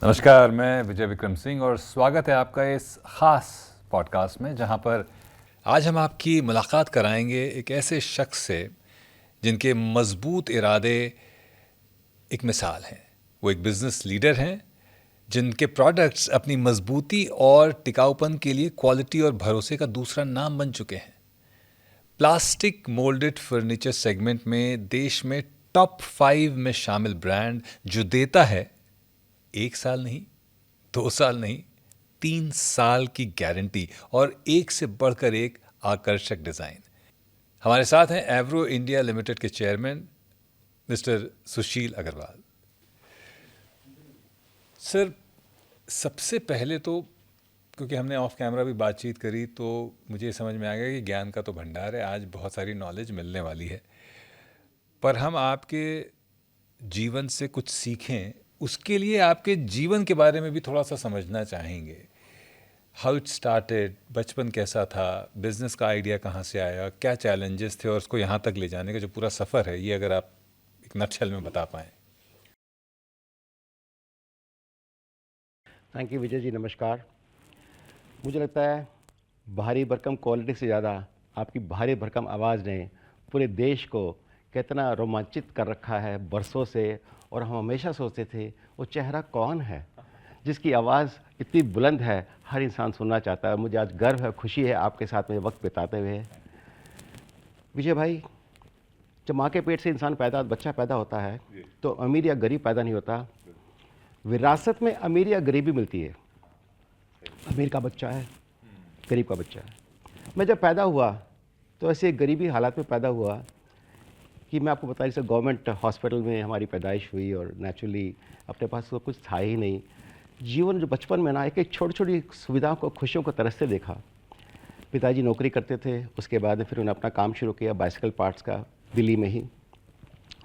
नमस्कार, मैं विजय विक्रम सिंह और स्वागत है आपका इस ख़ास पॉडकास्ट में, जहां पर आज हम आपकी मुलाकात कराएंगे एक ऐसे शख्स से जिनके मजबूत इरादे एक मिसाल हैं। वो एक बिज़नेस लीडर हैं जिनके प्रोडक्ट्स अपनी मजबूती और टिकाऊपन के लिए क्वालिटी और भरोसे का दूसरा नाम बन चुके हैं। प्लास्टिक मोल्डेड फर्नीचर सेगमेंट में देश में टॉप 5 में शामिल ब्रांड जो देता है 1 साल नहीं, 2 साल नहीं, 3 साल की गारंटी और एक से बढ़कर एक आकर्षक डिजाइन। हमारे साथ हैं एवरो इंडिया लिमिटेड के चेयरमैन मिस्टर सुशील अग्रवाल। सर, सबसे पहले तो क्योंकि हमने ऑफ कैमरा भी बातचीत करी तो मुझे समझ में आ गया कि ज्ञान का तो भंडार है, आज बहुत सारी नॉलेज मिलने वाली है, पर हम आपके जीवन से कुछ सीखें उसके लिए आपके जीवन के बारे में भी थोड़ा सा समझना चाहेंगे। हाउ इट स्टार्टेड, बचपन कैसा था, बिजनेस का आइडिया कहाँ से आया, क्या चैलेंजेस थे और उसको यहाँ तक ले जाने का जो पूरा सफ़र है, ये अगर आप एक नटशेल में बता पाएँ। थैंक यू विजय जी, नमस्कार। मुझे लगता है भारी भरकम क्वालिटी से ज़्यादा आपकी भारी भरकम आवाज़ ने पूरे देश को कितना रोमांचित कर रखा है बरसों से। और हम हमेशा सोचते थे वो चेहरा कौन है जिसकी आवाज़ इतनी बुलंद है, हर इंसान सुनना चाहता है। मुझे आज गर्व है, खुशी है आपके साथ में वक्त बिताते हुए। विजय भाई, जब माँ के पेट से इंसान बच्चा पैदा होता है तो अमीर या गरीब पैदा नहीं होता, विरासत में अमीर या गरीबी मिलती है। अमीर का बच्चा है, गरीब का बच्चा है। मैं जब पैदा हुआ तो ऐसे गरीबी हालात में पैदा हुआ कि मैं आपको बता, जैसे गवर्नमेंट हॉस्पिटल में हमारी पैदाइश हुई और नेचुरली अपने पास तो कुछ था ही नहीं। जीवन जो बचपन में ना एक एक छोटी छोटी सुविधाओं को, खुशियों को तरसते देखा। पिताजी नौकरी करते थे, उसके बाद फिर उन्होंने अपना काम शुरू किया बाइसिकल पार्ट्स का, दिल्ली में ही।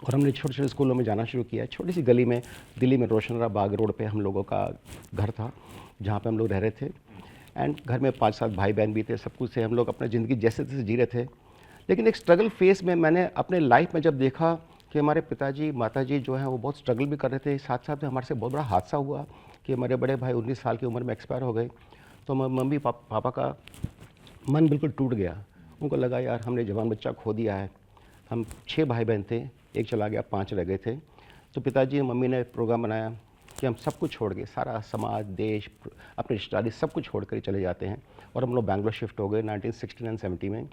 और हमने छोटे छोटे स्कूलों में जाना शुरू किया। छोटी सी गली में दिल्ली में रोशनरा बाग रोड पे हम लोगों का घर था, जहाँ पे हम लोग रह रहे थे। एंड घर में 5-7 भाई बहन भी थे, सब कुछ से हम लोग अपना ज़िंदगी जैसे तैसे जी रहे थे। लेकिन एक स्ट्रगल फेस में मैंने अपने लाइफ में जब देखा कि हमारे पिताजी माताजी जो हैं वो बहुत स्ट्रगल भी कर रहे थे, साथ साथ में हमारे से बहुत बड़ा हादसा हुआ कि हमारे बड़े भाई 19 साल की उम्र में एक्सपायर हो गए। तो मम्मी पापा का मन बिल्कुल टूट गया। उनको लगा यार हमने जवान बच्चा खो दिया है। हम 6 भाई बहन थे, एक चला गया, 5 रह गए थे। तो पिताजी और मम्मी ने प्रोग्राम बनाया कि हम सब कुछ छोड़ के, सारा समाज, देश, अपने रिश्तेदारी सब कुछ छोड़ कर चले जाते हैं। और हम लोग बैंगलोर शिफ्ट हो गए 1969-70 में।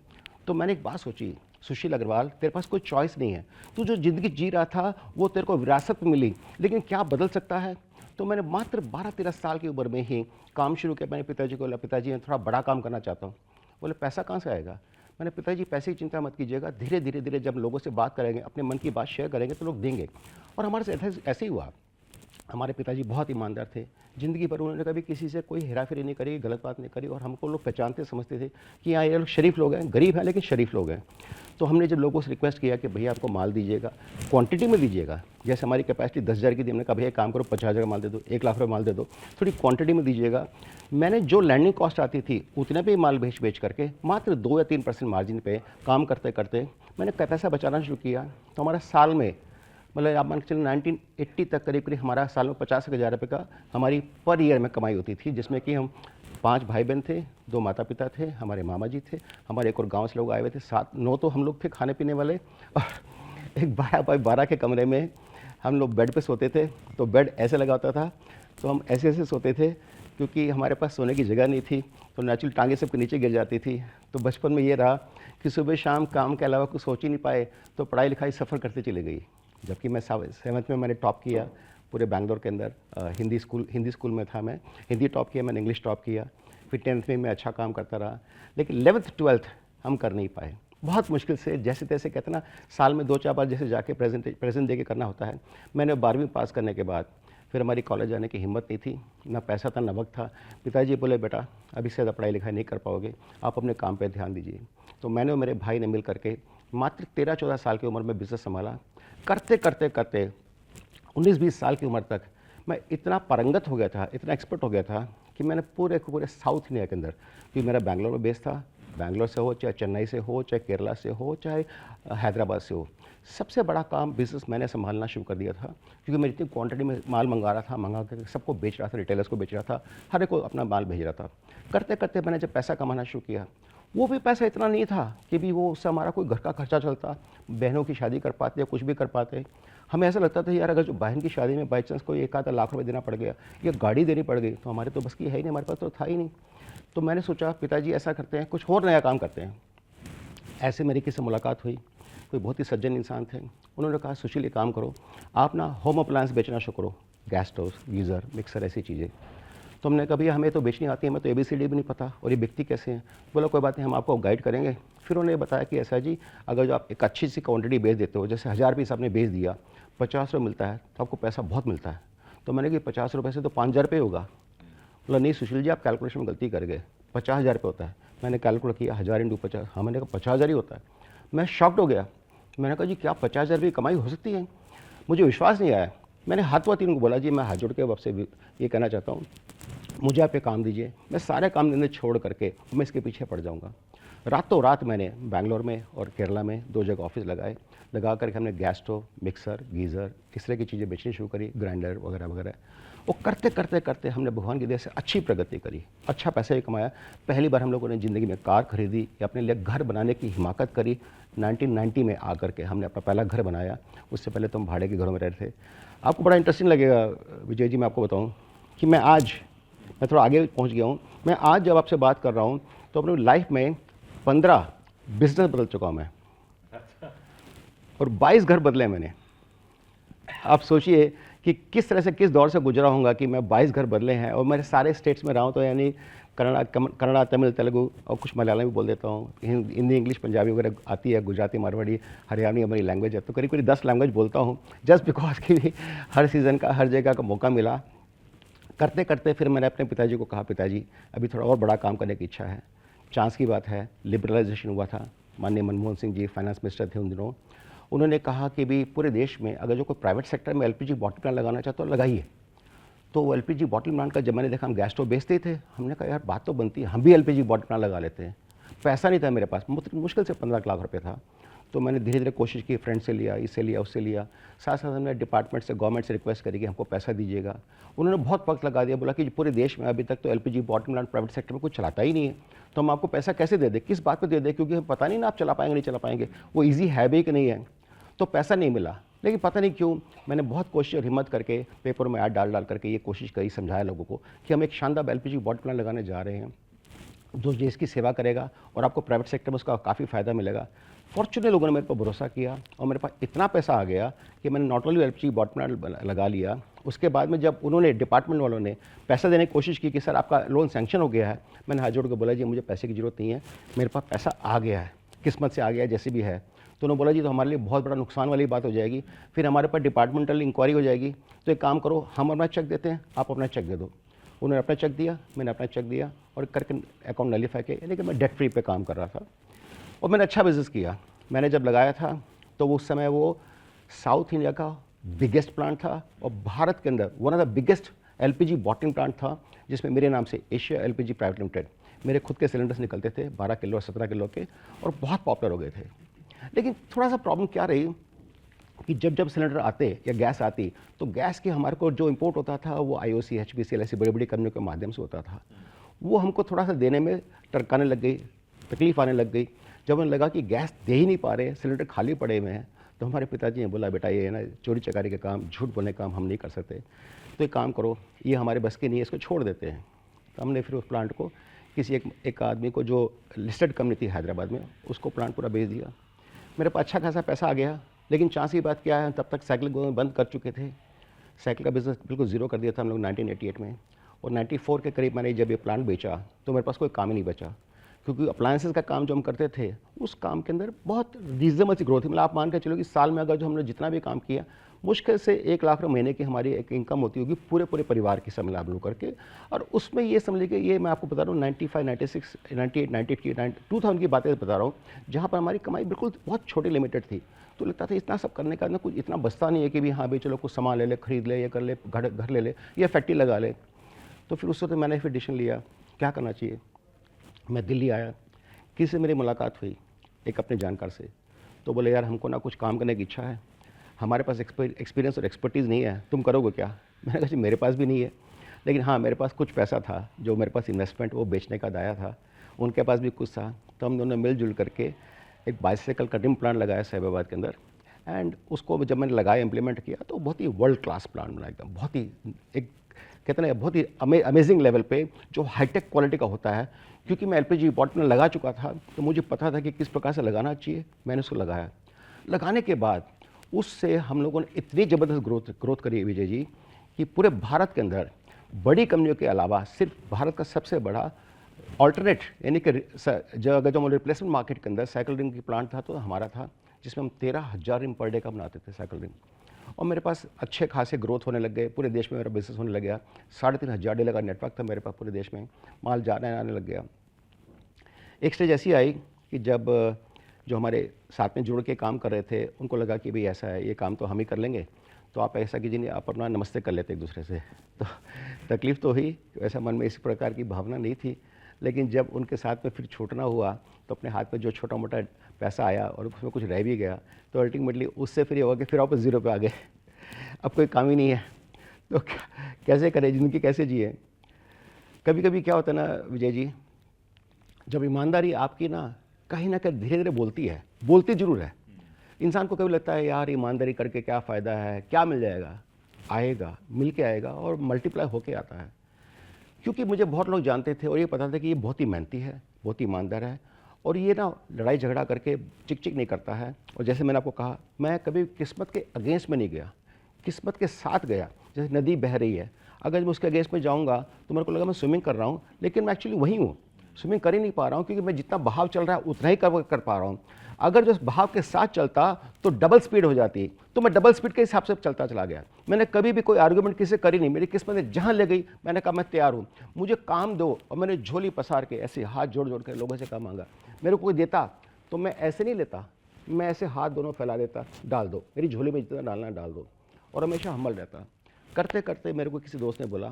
तो मैंने एक बात सोची, सुशील अग्रवाल, तेरे पास कोई चॉइस नहीं है। तू जो ज़िंदगी जी रहा था वो तेरे को विरासत में मिली, लेकिन क्या बदल सकता है? तो मैंने मात्र 12-13 साल की उम्र में ही काम शुरू किया। मैंने पिताजी को बोला, पिताजी मैं थोड़ा बड़ा काम करना चाहता हूँ। बोले पैसा कहाँ से आएगा? मैंने, पिताजी पैसे की चिंता मत कीजिएगा, धीरे धीरे धीरे जब लोगों से बात करेंगे, अपने मन की बात शेयर करेंगे तो लोग देंगे। और हमारे साथ ऐसे ही हुआ। हमारे पिताजी बहुत ईमानदार थे, ज़िंदगी भर उन्होंने कभी किसी से कोई हेराफेरी नहीं करी, गलत बात नहीं करी। और हमको लोग पहचानते समझते थे कि हाँ ये लोग शरीफ लोग हैं, गरीब हैं लेकिन शरीफ लोग हैं। तो हमने जब लोगों से रिक्वेस्ट किया कि भैया आपको माल दीजिएगा, क्वांटिटी में दीजिएगा, जैसे हमारी कैपेसिटी 10,000 की थी, हमने कहा भैया काम करो 50,000 का माल दे दो, 1 लाख रुपये माल दे दो, थोड़ी क्वांटिटी में दीजिएगा। मैंने जो लैंडिंग कॉस्ट आती थी उतने पे माल बेच करके मात्र 2 या 3% मार्जिन पे काम करते करते मैंने पैसा बचाना शुरू किया। तो हमारा साल में, मतलब आप मान के चलिए 1980 तक करीब करीब हमारा साल में 50,000 रुपये का हमारी पर ईयर में कमाई होती थी, जिसमें कि हम 5 भाई बहन थे, 2 माता पिता थे, हमारे मामा जी थे, हमारे एक और गांव से लोग आए हुए थे, 7-9 तो हम लोग थे खाने पीने वाले। और एक 12x12 के कमरे में हम लोग बेड पे सोते थे। तो बेड ऐसे लगा होता था, तो हम ऐसे ऐसे सोते थे क्योंकि हमारे पास सोने की जगह नहीं थी, तो नेचुरल टांगे सबके नीचे गिर जाती थी। तो बचपन में ये रहा कि सुबह शाम काम के अलावा कुछ सोच ही नहीं पाए, तो पढ़ाई लिखाई सफ़र करते चली गई। जबकि मैं 7th में मैंने टॉप किया पूरे बैंगलोर के अंदर, हिंदी स्कूल में था मैं, हिंदी टॉप किया, मैंने इंग्लिश टॉप किया। फिर 10th में मैं अच्छा काम करता रहा, लेकिन 11th-12th हम कर नहीं पाए, बहुत मुश्किल से, जैसे तैसे कहते ना, साल में 2-4 बार जैसे जाके प्रेजेंट दे के करना होता है। मैंने 12वीं पास करने के बाद फिर हमारी कॉलेज जाने की हिम्मत नहीं थी, ना पैसा था ना वक्त था। पिताजी बोले बेटा अभी से ज़्यादा पढ़ाई लिखाई नहीं कर पाओगे, आप अपने काम पर ध्यान दीजिए। तो मैंने और मेरे भाई ने मिल करके मात्र 13-14 साल की उम्र में बिज़नेस संभाला। करते करते करते 19-20 साल की उम्र तक मैं इतना पारंगत हो गया था, इतना एक्सपर्ट हो गया था कि मैंने पूरे साउथ इंडिया के अंदर, क्योंकि मेरा बैंगलोर में बेस था, बैंगलोर से हो, चाहे चेन्नई से हो, चाहे केरला से हो, चाहे हैदराबाद से हो। सबसे बड़ा काम बिज़नेस मैंने संभालना शुरू कर दिया था, क्योंकि मैं इतनी क्वांटिटी में माल मंगा रहा था, मंगा के सबको बेच रहा था, रिटेलर्स को बेच रहा था, हर एक को अपना माल भेज रहा था। करते करते मैंने जब पैसा कमाना शुरू किया, वो भी पैसा इतना नहीं था कि भी वो उससे हमारा कोई घर का खर्चा चलता, बहनों की शादी कर पाते या कुछ भी कर पाते। हमें ऐसा लगता था यार अगर जो बहन की शादी में बाई चांस कोई एक आधा लाख रुपए देना पड़ गया या गाड़ी देनी पड़ गई तो हमारे तो बस की है ही नहीं, हमारे पास तो था ही नहीं। तो मैंने सोचा पिताजी ऐसा करते हैं, कुछ और नया काम करते हैं। ऐसे मेरी किसी से मुलाकात हुई, कोई बहुत ही सज्जन इंसान थे। उन्होंने कहा सुशील एक काम करो, आप ना होम अप्लायंस बेचना शुरू करो, गैस स्टोव, गीज़र, मिक्सर, ऐसी चीज़ें। तो हमने कहा भैया हमें तो बेचनी आती है, हमें तो ABCD भी नहीं पता, और ये बिकती कैसे हैं। बोला कोई बात नहीं, हम आपको गाइड करेंगे। फिर उन्होंने बताया कि ऐसा जी, अगर जो आप एक अच्छी सी क्वांटिटी बेच देते हो, जैसे 1000 पीस आपने बेच दिया, 50 रुपये मिलता है, तो आपको पैसा बहुत मिलता है। तो मैंने कहा 50 रुपये से तो 5000 रुपये होगा। बोला नहीं सुशील जी, आप कैलकुलेशन में गलती कर गए, 50,000 रुपये होता है। मैंने कैलकुलेट किया, 1000 × 50, हाँ मैंने कहा 50,000 ही होता है। मैं शॉक्ड हो गया। मैंने कहा जी क्या 50,000 रुपये कमाई हो सकती है? मुझे विश्वास नहीं आया। मैंने हाथों हाथ इनको बोला जी मैं हाथ जोड़ के आपसे ये कहना चाहता हूँ, मुझे आप ये काम दीजिए, मैं सारे काम धंधे छोड़ करके मैं इसके पीछे पड़ जाऊँगा। रातों रात मैंने बैंगलोर में और केरला में 2 जगह ऑफिस लगाए, लगा करके हमने गैस स्टोव, मिक्सर, गीज़र, इस तरह की चीज़ें बेचनी शुरू करी, ग्राइंडर वगैरह वगैरह। वो करते करते करते हमने भगवान की दया से अच्छी प्रगति करी, अच्छा पैसा भी कमाया। पहली बार हम लोगों ने ज़िंदगी में कार खरीदी या अपने लिए घर बनाने की हिमाकत करी। 1990 में आकर के हमने अपना पहला घर बनाया। उससे पहले तो हम भाड़े के घरों में रहते थे। आपको बड़ा इंटरेस्टिंग लगेगा विजय जी, मैं आपको बताऊँ कि मैं थोड़ा आगे पहुँच गया हूँ। मैं आज जब आपसे बात कर रहा हूँ तो अपनी लाइफ में 15 बिजनेस बदल चुका हूँ मैं, और 22 घर बदले मैंने। आप सोचिए कि किस तरह से, किस दौर से गुजरा होऊंगा कि मैं 22 घर बदले हैं, और मेरे सारे स्टेट्स में रहा हूँ। तो यानी कन्नड़ा, तमिल, तेलुगु और कुछ मलयालम भी बोल देता हूँ, हिंदी, इंग्लिश, पंजाबी वगैरह आती है, गुजराती, मारवाड़ी, हरियाणवी हमारी लैंग्वेज है। तो करीब करीब 10 लैंग्वेज बोलता हूँ, जस्ट बिकॉज कि हर सीज़न का, हर जगह का मौका मिला। करते करते फिर मैंने अपने पिताजी को कहा, पिताजी अभी थोड़ा और बड़ा काम करने की इच्छा है। चांस की बात है, लिबरलाइजेशन हुआ था, माननीय मनमोहन सिंह जी फाइनेंस मिनिस्टर थे उन दिनों। उन्होंने कहा कि भी पूरे देश में अगर जो कोई प्राइवेट सेक्टर में LPG बॉटल प्लांट लगाना चाहता तो लगाइए। तो वो LPG बॉटल प्लांट का जब मैंने देखा हम गैस स्टोव बेचते थे, हमने कहा यार बात तो बनती है, हम भी LPG बॉटल प्लांट लगा लेते हैं। पैसा नहीं था मेरे पास, मुश्किल से 15 लाख रुपये था। तो मैंने धीरे धीरे कोशिश की, फ्रेंड से लिया, इससे लिया, उससे लिया। साथ साथ हमने डिपार्टमेंट से, गवर्नमेंट से रिक्वेस्ट करी कि हमको पैसा दीजिएगा। उन्होंने बहुत वक्त लगा दिया, बोला कि पूरे देश में अभी तक तो LPG bottle plant private sector में कुछ चलाता ही नहीं है, तो हम आपको पैसा कैसे दे दें, किस बात पर दे दें, क्योंकि हमें पता नहीं ना आप चला पाएंगे नहीं चला पाएंगे, वो ईजी है भी कि नहीं है। तो पैसा नहीं मिला। लेकिन पता नहीं क्यों मैंने बहुत कोशिश और हिम्मत करके पेपर में ऐड डाल करके ये कोशिश करी, समझाया लोगों को कि हम एक शानदार LPG बॉटल प्लांट लगाने जा रहे हैं जो देश की सेवा करेगा और आपको प्राइवेट सेक्टर में उसका काफ़ी फ़ायदा मिलेगा। फॉर्चुनेटली लोगों ने मेरे पर भरोसा किया और मेरे पास इतना पैसा आ गया कि मैंने not only LPG bottle plant लगा लिया। उसके बाद में जब उन्होंने, डिपार्टमेंट वालों ने पैसा देने की कोशिश की कि सर आपका लोन सैंक्शन हो गया है, मैंने हाथ जोड़ कर बोला जी मुझे पैसे की ज़रूरत नहीं है, मेरे पास पैसा आ गया है, किस्मत से आ गया है, जैसे भी है। तो उन्होंने बोला जी तो हमारे लिए बहुत बड़ा नुकसान वाली बात हो जाएगी, फिर हमारे पास डिपार्टमेंटल इंक्वायरी हो जाएगी, तो एक काम करो हम अपना चेक देते हैं, आप अपना चेक दे दो। उन्होंने अपना चेक दिया, मैंने अपना चेक दिया और करके अकाउंट नलीफाई किया, यानी कि मैं डेट फ्री पे काम कर रहा था और मैंने अच्छा बिज़नेस किया। मैंने जब लगाया था तो उस समय वो साउथ इंडिया का बिगेस्ट प्लांट था और भारत के अंदर one of the biggest LPG bottling plant था, जिसमें मेरे नाम से एशिया LPG प्राइवेट लिमिटेड, मेरे खुद के सिलेंडर्स निकलते थे 12 किलो और 17 किलो के, और बहुत पॉपुलर हो गए थे। लेकिन थोड़ा सा प्रॉब्लम क्या रही कि जब जब सिलेंडर आते या गैस आती तो गैस के हमारे को जो इंपोर्ट होता था वो IOC, HPCL ऐसी बड़ी बड़ी कंपनियों के माध्यम से होता था। वो हमको थोड़ा सा देने में टरकाने लग गई, तकलीफ आने लग गई। जब उन्हें लगा कि गैस दे ही नहीं पा रहे, सिलेंडर खाली पड़े हुए हैं, तो हमारे पिताजी ने बोला बेटा ये ना चोरी चकारी के काम, झूठ बोलने का काम हम नहीं कर सकते, तो एक काम करो, ये हमारे बस की नहीं है, इसको छोड़ देते हैं। तो हमने फिर उस प्लांट को किसी एक आदमी को जो लिस्टेड कंपनी थी हैदराबाद में, उसको प्लांट पूरा बेच दिया। मेरे पास अच्छा खासा पैसा आ गया। लेकिन चांस की बात क्या है, तब तक साइकिल बंद कर चुके थे, साइकिल का बिज़नेस बिल्कुल ज़ीरो कर दिया था हम लोग 1988 में। और 94 के करीब मैंने जब ये प्लांट बेचा तो मेरे पास कोई काम ही नहीं बचा, क्योंकि अप्लायंसेस का काम जो हम करते थे उस काम के अंदर बहुत रीजनेबल सी ग्रोथ थी। मतलब आप मान के चलो कि साल में अगर जो हमने जितना भी काम किया, मुश्किल से 1 लाख रुपये महीने की हमारी एक इनकम होती होगी पूरे परिवार की सब मिला करके। और उसमें ये समझ लीजिए, ये मैं आपको बता रहा हूँ 95, 96, 98, 98 2000 की बातें बता रहा हूँ, जहाँ पर हमारी कमाई बिल्कुल बहुत छोटी लिमिटेड थी। तो लगता था इतना सब करने का ना कुछ इतना बचता नहीं है कि भी हाँ भाई चलो कुछ सामान ले ले, खरीद ले, ये कर ले, घर ले ले, या फैक्ट्री लगा ले। तो फिर उस वक्त मैंने फिर डिसीजन लिया क्या करना चाहिए। मैं दिल्ली आया, किसी से मेरी मुलाकात हुई एक अपने जानकार से, तो बोले यार हमको ना कुछ काम करने की इच्छा है, हमारे पास एक्सपीरियंस और एक्सपर्टीज़ नहीं है, तुम करोगे क्या? मैंने कहा जी मेरे पास भी नहीं है, लेकिन हाँ मेरे पास कुछ पैसा था, जो मेरे पास इन्वेस्टमेंट वो बेचने का दाया था, उनके पास भी कुछ था। तो हम दोनों मिलजुल करके एक बाइसाइकिल कटिंग प्लांट लगाया साहिबाबाद के अंदर। एंड उसको जब मैंने लगाया, इम्प्लीमेंट किया, तो बहुत ही वर्ल्ड क्लास प्लांट बना, एकदम बहुत ही एक कहते हैं बहुत ही अमेजिंग लेवल पे, जो हाईटेक क्वालिटी का होता है। क्योंकि मैं एलपीजी पॉट में लगा चुका था, तो मुझे पता था कि किस प्रकार से लगाना चाहिए। मैंने उसको लगाया, लगाने के बाद उससे हम लोगों ने इतनी ज़बरदस्त ग्रोथ करी विजय जी, कि पूरे भारत के अंदर बड़ी कंपनियों के अलावा सिर्फ भारत का सबसे बड़ा ऑल्टरनेट यानी कि जो रिप्लेसमेंट मार्केट के अंदर साइकिल रिंग की प्लांट था, तो हमारा था, जिसमें हम 13,000 रिंग पर डे का बनाते थे साइकिल रिंग। और मेरे पास अच्छे खासे ग्रोथ होने लग गए, पूरे देश में मेरा बिजनेस होने लग गया। 3,500 डीलर का नेटवर्क था मेरे पास पूरे देश में, माल जाने आने लग गया। एक स्टेज ऐसी आई कि जब जो हमारे साथ में जुड़ के काम कर रहे थे, उनको लगा कि भाई ऐसा है, ये काम तो हम ही कर लेंगे, तो आप ऐसा कीजिए, आप अपना नमस्ते कर लेते एक दूसरे से। तो तकलीफ़ तो हुई, वैसा मन में इस प्रकार की भावना नहीं थी, लेकिन जब उनके साथ में फिर छूटना हुआ, तो अपने हाथ में जो छोटा मोटा पैसा आया और उसमें कुछ रह भी गया, तो अल्टीमेटली उससे फिर ये हुआ कि फिर वापस ज़ीरो पे आ गए। अब कोई काम ही नहीं है, तो कैसे करें, ज़िंदगी कैसे जिए। कभी कभी क्या होता है ना विजय जी, जब ईमानदारी आपकी ना कहीं धीरे धीरे बोलती ज़रूर है। इंसान को कभी लगता है यार ईमानदारी करके क्या फ़ायदा है, क्या मिल जाएगा, आएगा, मिल के आएगा और मल्टीप्लाई होके आता है। क्योंकि मुझे बहुत लोग जानते थे और ये पता था कि ये बहुत ही मेहनती है, बहुत ही ईमानदार है, और ये ना लड़ाई झगड़ा करके चिक चिक नहीं करता है। और जैसे मैंने आपको कहा, मैं कभी किस्मत के अगेंस्ट में नहीं गया, किस्मत के साथ गया। जैसे नदी बह रही है, अगर मैं उसके अगेंस्ट में जाऊँगा तो मेरे को लगा मैं स्विमिंग कर रहा हूँ, लेकिन मैं एक्चुअली वहीं हूँ, स्विमिंग कर ही नहीं पा रहा हूँ, क्योंकि मैं जितना बहाव चल रहा है उतना ही कर पा रहा हूँ। अगर जो बहाव के साथ चलता तो डबल स्पीड हो जाती, तो मैं डबल स्पीड के हिसाब से चलता चला गया। मैंने कभी भी कोई आर्गुमेंट किसी से करी नहीं, मेरी किस्मत ने जहाँ ले गई मैंने कहा मैं तैयार हूँ, मुझे काम दो। और मैंने झोली पसार के ऐसे हाथ जोड़ जोड़ के लोगों से काम मांगा। मेरे को कोई देता तो मैं ऐसे नहीं लेता, मैं ऐसे हाथ दोनों फैला देता, डाल दो मेरी झोली में, जितना डालना डाल दो, और हमेशा हम्बल रहता। करते करते मेरे को किसी दोस्त ने बोला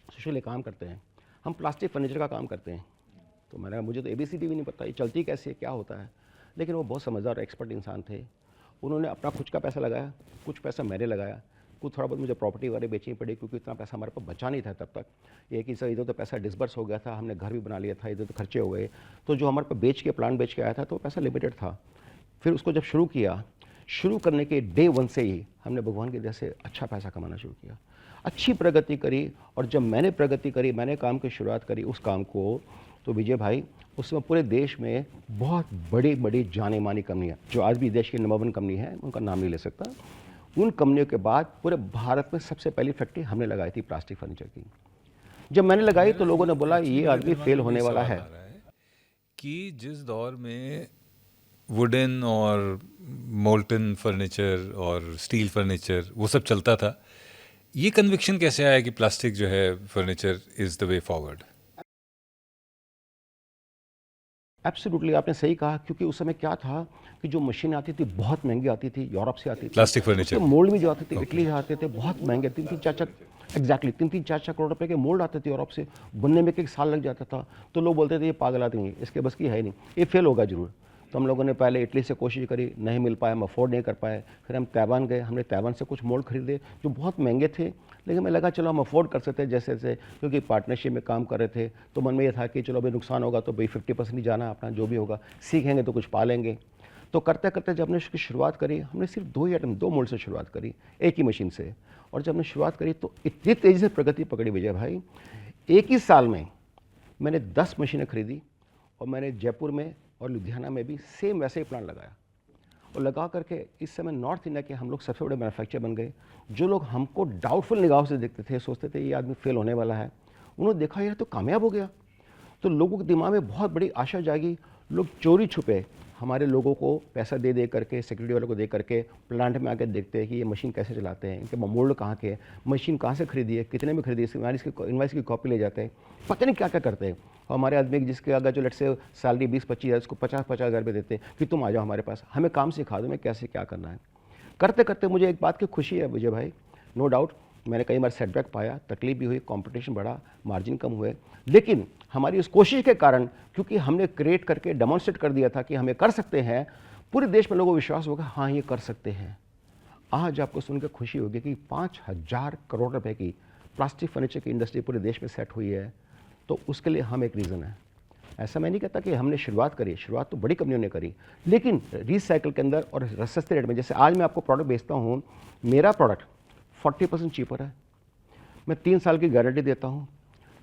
सुशील काम करते हैं, हम प्लास्टिक फर्नीचर का काम करते हैं। तो मैंने कहा मुझे तो ABCD भी नहीं पता, ये चलती कैसे है, क्या होता है। लेकिन वो बहुत समझदार एक्सपर्ट इंसान थे, उन्होंने अपना खुद का पैसा लगाया, कुछ पैसा मैंने लगाया, कुछ थोड़ा बहुत मुझे प्रॉपर्टी वगैरह बेचनी पड़ी, क्योंकि इतना पैसा हमारे पास बचा नहीं था तब तक। ये कि सर इधर तो पैसा डिसबर्स हो गया था, हमने घर भी बना लिया था, इधर तो खर्चे हो गए, तो जो हमारे पास बेच के प्लान बेच के आया था तो पैसा लिमिटेड था। फिर उसको जब शुरू किया, शुरू करने के डे 1 से ही हमने भगवान की दया से अच्छा पैसा कमाना शुरू किया, अच्छी प्रगति करी। और जब मैंने प्रगति करी, मैंने काम की शुरुआत करी उस काम को, तो विजय भाई उसमें पूरे देश में बहुत बड़ी बड़ी जानी मानी कंपनियाँ, जो आज भी देश की नंबर 1 कंपनी है, उनका नाम नहीं ले सकता, उन कंपनियों के बाद पूरे भारत में सबसे पहली फैक्ट्री हमने लगाई थी प्लास्टिक फर्नीचर की। जब मैंने लगाई तो लोगों ने बोला ये आदमी फेल होने वाला है। कि जिस दौर में वुडन और मोल्टन फर्नीचर और स्टील फर्नीचर वो सब चलता था, ये कन्विक्शन कैसे आया कि प्लास्टिक जो है furniture is the way forward? Absolutely आपने सही कहा, क्योंकि उस समय क्या था कि जो मशीन आती थी बहुत महंगी आती थी, यूरोप से आती थी, प्लास्टिक फर्नीचर मोल्ड भी जो आते थे इटली से आते थे, बहुत महंगे, 3-4 एग्जैक्टली 3-4 करोड़ रुपए के मोल्ड आते थे यूरोप से, बनने में 1 साल लग जाता था। तो लोग बोलते थे ये पागल आदमी है, इसके बस की है ही नहीं, ये फेल होगा जरूर। तो हम लोगों ने पहले इटली से कोशिश करी, नहीं मिल पाया, हम अफोर्ड नहीं कर पाए। फिर हम ताइवान गए, हमने ताइवान से कुछ मोल्ड खरीदे जो बहुत महंगे थे, लेकिन मैं लगा चलो हम अफोर्ड कर सकते हैं जैसे जैसे, क्योंकि पार्टनरशिप में काम कर रहे थे। तो मन में ये था कि चलो भाई नुकसान होगा तो भाई 50% ही जाना, अपना जो भी होगा सीखेंगे तो कुछ पालेंगे। तो करते करते जब हमने उसकी शुरुआत करी, हमने सिर्फ 2 ही आइटम 2 मोल्ड से शुरुआत करी, एक ही मशीन से। और जब हमने शुरुआत करी तो इतनी तेज़ी से प्रगति पकड़ी विजय भाई, एक ही साल में मैंने 10 मशीनें खरीदी, और मैंने जयपुर में और लुधियाना में भी सेम वैसे ही प्लांट लगाया। और लगा करके इस समय नॉर्थ इंडिया के हम लोग सबसे बड़े मैन्युफैक्चर बन गए। जो लोग हमको डाउटफुल निगाहों से देखते थे, सोचते थे ये आदमी फेल होने वाला है, उन्होंने देखा यार तो कामयाब हो गया। तो लोगों के दिमाग में बहुत बड़ी आशा जागी। लोग चोरी छुपे हमारे लोगों को पैसा दे दे करके, सिक्योरिटी वालों को दे करके प्लांट में आकर देखते हैं कि ये मशीन कैसे चलाते हैं, इनके मोल्ड कहाँ के, मशीन कहाँ से खरीदी है, कितने में खरीदी है, इनवाइस की कॉपी ले जाते हैं, पता नहीं क्या क्या करते हैं। और हमारे आदमी जिसके अगर जो लेट से सैलरी 20-25 हज़ार, उसको 50-50 हज़ार रुपये देते हैं कि तुम आ जाओ हमारे पास, हमें काम सिखा दो, मैं कैसे क्या करना है। करते करते मुझे एक बात की खुशी है विजय भाई, नो डाउट, मैंने कई बार सेटबैक पाया, तकलीफ भी हुई, कंपटीशन बढ़ा, मार्जिन कम हुए, लेकिन हमारी उस कोशिश के कारण, क्योंकि हमने क्रिएट करके डेमोन्स्ट्रेट कर दिया था कि हमें कर सकते हैं, पूरे देश में लोगों को विश्वास होगा हाँ ये कर सकते हैं। आज आपको सुनकर खुशी होगी कि 5,000 करोड़ रुपए की प्लास्टिक फर्नीचर की इंडस्ट्री पूरे देश में सेट हुई है। तो उसके लिए हम एक रीज़न है। ऐसा मैं नहीं कहता कि हमने शुरुआत करी, शुरुआत तो बड़ी कंपनियों ने करी, लेकिन रिसाइकल के अंदर और सस्ते रेट में। जैसे आज मैं आपको प्रोडक्ट बेचता हूँ, मेरा प्रोडक्ट 40% चीपर है, मैं 3 साल की गारंटी देता हूँ,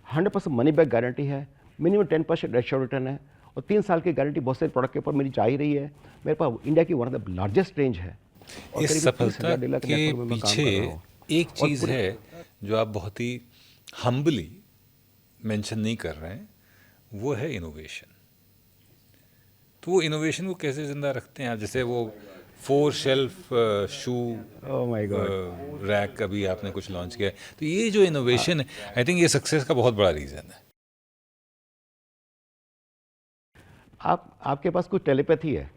100% मनी बैक गारंटी है, मिनिमम 10% एश्योर्ड रिटर्न है, और 3 साल की गारंटी बहुत सारे प्रोडक्ट के ऊपर मेरी जा ही रही है। मेरे पास इंडिया की one of the largest range है। और इस सफलता के मैं पीछे एक चीज़ है जो आप बहुत ही हम्बली मेंशन नहीं कर रहे हैं, वो है इनोवेशन। तो वो इनोवेशन को कैसे जिंदा रखते हैं आप? जैसे वो 4 शेल्फ शू रैक अभी आपने कुछ लॉन्च किया है, तो ये जो इनोवेशन है, आई थिंक ये सक्सेस का बहुत बड़ा रीज़न है। आपके पास कुछ टेलीपैथी है,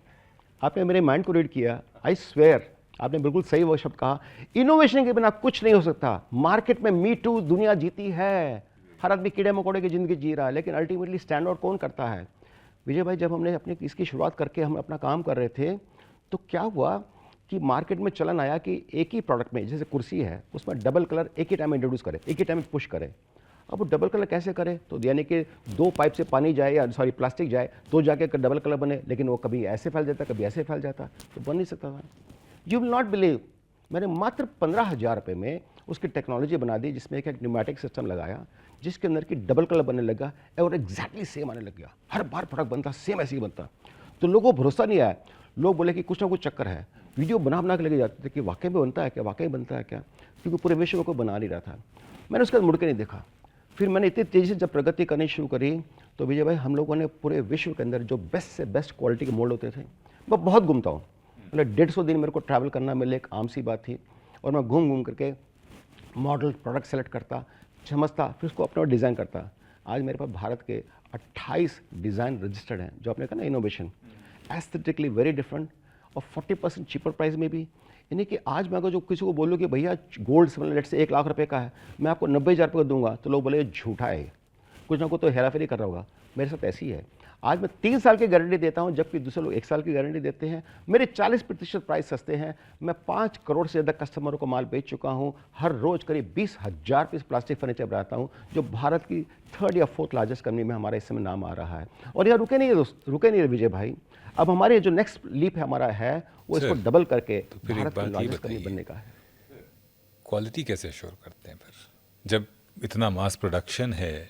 आपने मेरे माइंड को रीड किया। आई स्वेयर, आपने बिल्कुल सही वो शब्द कहा। इनोवेशन के बिना कुछ नहीं हो सकता। मार्केट में मी टू दुनिया जीती है, हर आदमी कीड़े मकोड़े की ज़िंदगी जी रहा है, लेकिन अल्टीमेटली स्टैंड आउट कौन करता है? विजय भाई, जब हमने अपने इसकी शुरुआत करके हम अपना काम कर रहे थे, तो क्या हुआ कि मार्केट में चलन आया कि एक ही प्रोडक्ट में, जैसे कुर्सी है, उसमें डबल कलर एक ही टाइम में इंट्रोड्यूस करे, एक ही टाइम में पुश करे। अब वो डबल कलर कैसे करे? तो यानी कि 2 पाइप से पानी जाए, या सॉरी प्लास्टिक जाए, तो जाके डबल कलर बने, लेकिन वो कभी ऐसे फैल जाता, कभी ऐसे फैल जाता, तो बन नहीं सकता था। यू विल नॉट बिलीव, मैंने मात्र 15,000 रुपये में उसकी टेक्नोलॉजी बना दी, जिसमें एक न्यूमेटिक सिस्टम लगाया, जिसके अंदर की डबल कलर बनने लगा और एग्जैक्टली सेम आने लग गया। हर बार प्रोडक्ट बनता सेम ऐसे ही बनता। तो लोगों को भरोसा नहीं आया, लोग बोले कि कुछ ना कुछ चक्कर है। वीडियो बना के लेके जाते थे कि वाकई में बनता है क्या, वाकई बनता है क्या, क्योंकि पूरे विश्व को बना नहीं रहा था। मैंने उसके बाद मुड़ के नहीं देखा। फिर मैंने इतनी तेज़ी से जब प्रगति करनी शुरू करी, तो विजय भाई, हम लोगों ने पूरे विश्व के अंदर जो बेस्ट से बेस्ट क्वालिटी के मोल्ड होते थे, मैं बहुत घूमता हूँ, मतलब 150 दिन मेरे को ट्रैवल करना मेरे लिए एक आम सी बात थी, और मैं घूम करके मॉडल प्रोडक्ट सेलेक्ट करता, समझता, फिर उसको अपना डिज़ाइन करता। आज मेरे पास भारत के 28 डिज़ाइन रजिस्टर्ड हैं, जो आपने कहा ना इनोवेशन, एस्थेटिकली वेरी डिफरेंट, और 40% चीपर प्राइस में भी। यानी कि आज मैं अगर जो किसी को बोलूँ कि भैया गोल्ड लेट से 1 लाख रुपए का है, मैं आपको 90,000 रुपये दूंगा, तो लोग बोले झूठा है, कुछ ना कुछ तो हेराफेरी कर रहा होगा। मेरे साथ ऐसी है। आज मैं 3 साल की गारंटी देता हूं, जबकि दूसरे लोग 1 साल की गारंटी देते हैं। मेरे 40% प्राइस सस्ते हैं। मैं 5 करोड़ से ज़्यादा कस्टमरों को माल बेच चुका हूं। हर रोज़ करीब 20,000 पीस प्लास्टिक फर्नीचर बनाता हूं, जो भारत की 3rd या 4th लार्जेस्ट कंपनी में हमारा इस समय नाम आ रहा है। और यह रुके नहीं विजय भाई। अब हमारे जो नेक्स्ट लीप है हमारा है, वो इसको डबल करके भारत की लार्जेस्ट कंपनी बनने का है। क्वालिटी कैसे एश्योर करते हैं फिर? जब इतना मास प्रोडक्शन है,